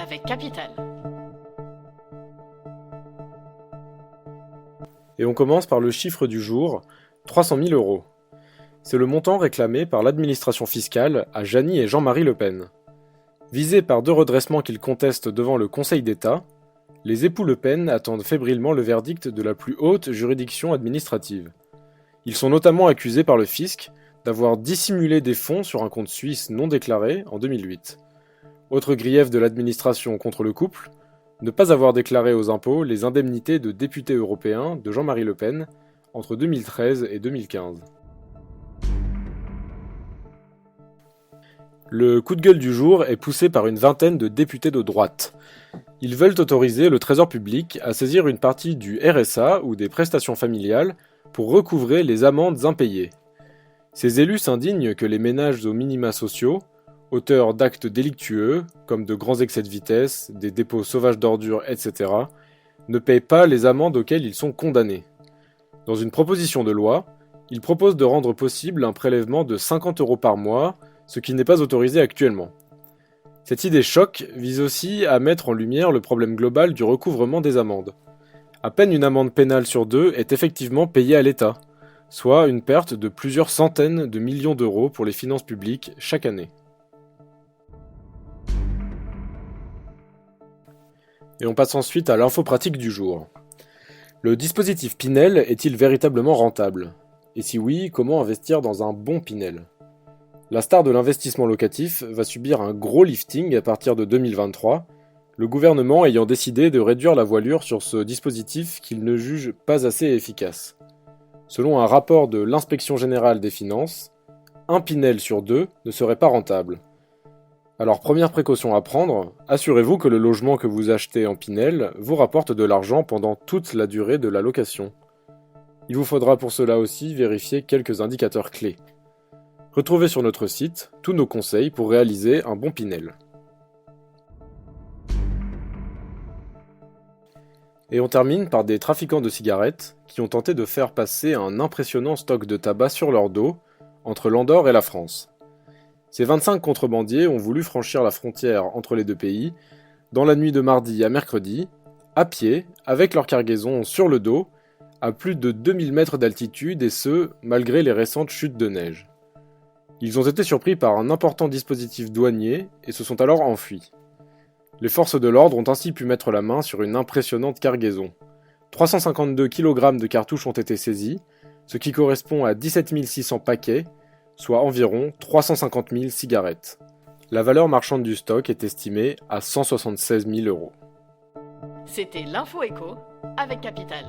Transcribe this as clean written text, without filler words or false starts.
avec Capital. Et on commence par le chiffre du jour, 300 000 euros. C'est le montant réclamé par l'administration fiscale à Jeannie et Jean-Marie Le Pen. Visés par 2 redressements qu'ils contestent devant le Conseil d'État, les époux Le Pen attendent fébrilement le verdict de la plus haute juridiction administrative. Ils sont notamment accusés par le fisc d'avoir dissimulé des fonds sur un compte suisse non déclaré en 2008. Autre grief de l'administration contre le couple, ne pas avoir déclaré aux impôts les indemnités de député européen de Jean-Marie Le Pen entre 2013 et 2015. Le coup de gueule du jour est poussé par une vingtaine de députés de droite. Ils veulent autoriser le Trésor public à saisir une partie du RSA ou des prestations familiales pour recouvrer les amendes impayées. Ces élus s'indignent que les ménages aux minima sociaux, auteurs d'actes délictueux, comme de grands excès de vitesse, des dépôts sauvages d'ordures, etc., ne payent pas les amendes auxquelles ils sont condamnés. Dans une proposition de loi, ils proposent de rendre possible un prélèvement de 50 € par mois, ce qui n'est pas autorisé actuellement. Cette idée choc vise aussi à mettre en lumière le problème global du recouvrement des amendes. À peine une amende pénale sur 2 est effectivement payée à l'État, soit une perte de plusieurs centaines de millions d'euros pour les finances publiques chaque année. Et on passe ensuite à l'info pratique du jour. Le dispositif Pinel est-il véritablement rentable? Et si oui, comment investir dans un bon Pinel? La star de l'investissement locatif va subir un gros lifting à partir de 2023, le gouvernement ayant décidé de réduire la voilure sur ce dispositif qu'il ne juge pas assez efficace. Selon un rapport de l'Inspection générale des finances, un Pinel sur 2 ne serait pas rentable. Alors première précaution à prendre, assurez-vous que le logement que vous achetez en Pinel vous rapporte de l'argent pendant toute la durée de la location. Il vous faudra pour cela aussi vérifier quelques indicateurs clés. Retrouvez sur notre site tous nos conseils pour réaliser un bon Pinel. Et on termine par des trafiquants de cigarettes qui ont tenté de faire passer un impressionnant stock de tabac sur leur dos entre l'Andorre et la France. Ces 25 contrebandiers ont voulu franchir la frontière entre les deux pays dans la nuit de mardi à mercredi, à pied, avec leur cargaison sur le dos, à plus de 2000 mètres d'altitude et ce, malgré les récentes chutes de neige. Ils ont été surpris par un important dispositif douanier et se sont alors enfuis. Les forces de l'ordre ont ainsi pu mettre la main sur une impressionnante cargaison. 352 kg de cartouches ont été saisis, ce qui correspond à 17 600 paquets, soit environ 350 000 cigarettes. La valeur marchande du stock est estimée à 176 000 €. C'était l'Info Éco avec Capital.